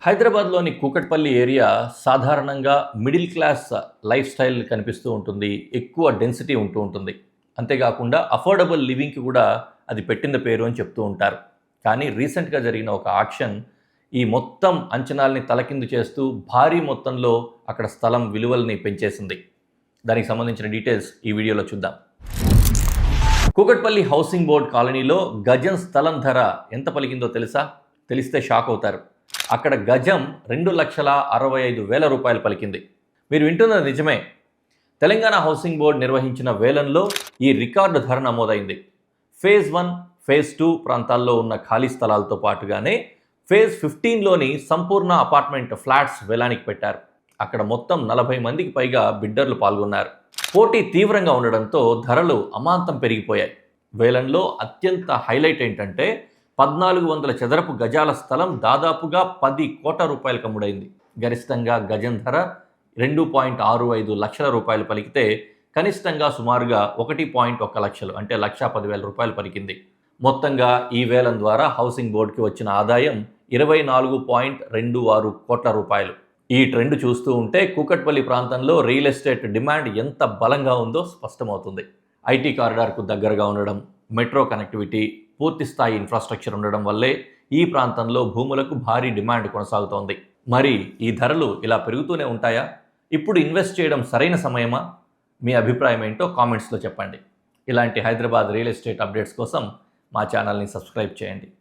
హైదరాబాద్లోని కూకట్పల్లి ఏరియా సాధారణంగా middle class life style కనిపిస్తూ ఉంటుంది. ఎక్కువ డెన్సిటీ ఉంటూ ఉంటుంది. అంతేకాకుండా అఫోర్డబుల్ లివింగ్కి కూడా అది పెట్టిన పేరు అని చెప్తూ ఉంటారు. కానీ రీసెంట్గా జరిగిన ఒక ఆక్షన్ ఈ మొత్తం అంచనాల్ని తలకిందు చేస్తూ భారీ మొత్తంలో అక్కడ స్థలం విలువల్ని పెంచేసింది. దానికి సంబంధించిన డీటెయిల్స్ ఈ వీడియోలో చూద్దాం. కూకట్పల్లి హౌసింగ్ బోర్డ్ కాలనీలో గజం స్థలం ధర ఎంత పలికిందో తెలుసా? తెలిస్తే షాక్ అవుతారు. అక్కడ గజం 2,65,000 రూపాయలు పలికింది. మీరు వింటున్నది నిజమే. తెలంగాణ హౌసింగ్ బోర్డ్ నిర్వహించిన వేలంలో ఈ రికార్డు ధర నమోదైంది. ఫేజ్ 1, ఫేజ్ 2 ప్రాంతాల్లో ఉన్న ఖాళీ స్థలాలతో పాటుగానే ఫేజ్ 15లోని సంపూర్ణ అపార్ట్మెంట్ ఫ్లాట్స్ వేలానికి పెట్టారు. అక్కడ మొత్తం 40 మందికి పైగా బిడ్డర్లు పాల్గొన్నారు. పోటీ తీవ్రంగా ఉండడంతో ధరలు అమాంతం పెరిగిపోయాయి. వేలంలో అత్యంత హైలైట్ ఏంటంటే 1,400 చదరపు గజాల స్థలం దాదాపుగా 10 కోట్ల రూపాయలకు అమ్ముడైంది. గరిష్టంగా గజం ధర 2.65 లక్షల రూపాయలు పలికితే కనిష్టంగా సుమారుగా 1.1 లక్షలు అంటే 1,10,000 రూపాయలు పలికింది. మొత్తంగా ఈ వేలం ద్వారా హౌసింగ్ బోర్డుకి వచ్చిన ఆదాయం 24.26 కోట్ల రూపాయలు. ఈ ట్రెండ్ చూస్తూ ఉంటే కూకట్పల్లి ప్రాంతంలో రియల్ ఎస్టేట్ డిమాండ్ ఎంత బలంగా ఉందో స్పష్టమవుతుంది. ఐటీ కారిడార్కు దగ్గరగా ఉండడం, మెట్రో కనెక్టివిటీ, పూర్తి స్థాయి ఇన్ఫ్రాస్ట్రక్చర్ ఉండడం వల్లే ఈ ప్రాంతంలో భూములకు భారీ డిమాండ్ కొనసాగుతోంది. మరి ఈ ధరలు ఇలా పెరుగుతూనే ఉంటాయా? ఇప్పుడు ఇన్వెస్ట్ చేయడం సరైన సమయమా? మీ అభిప్రాయం ఏంటో కామెంట్స్లో చెప్పండి. ఇలాంటి హైదరాబాద్ రియల్ ఎస్టేట్ అప్డేట్స్ కోసం మా ఛానల్ని సబ్స్క్రైబ్ చేయండి.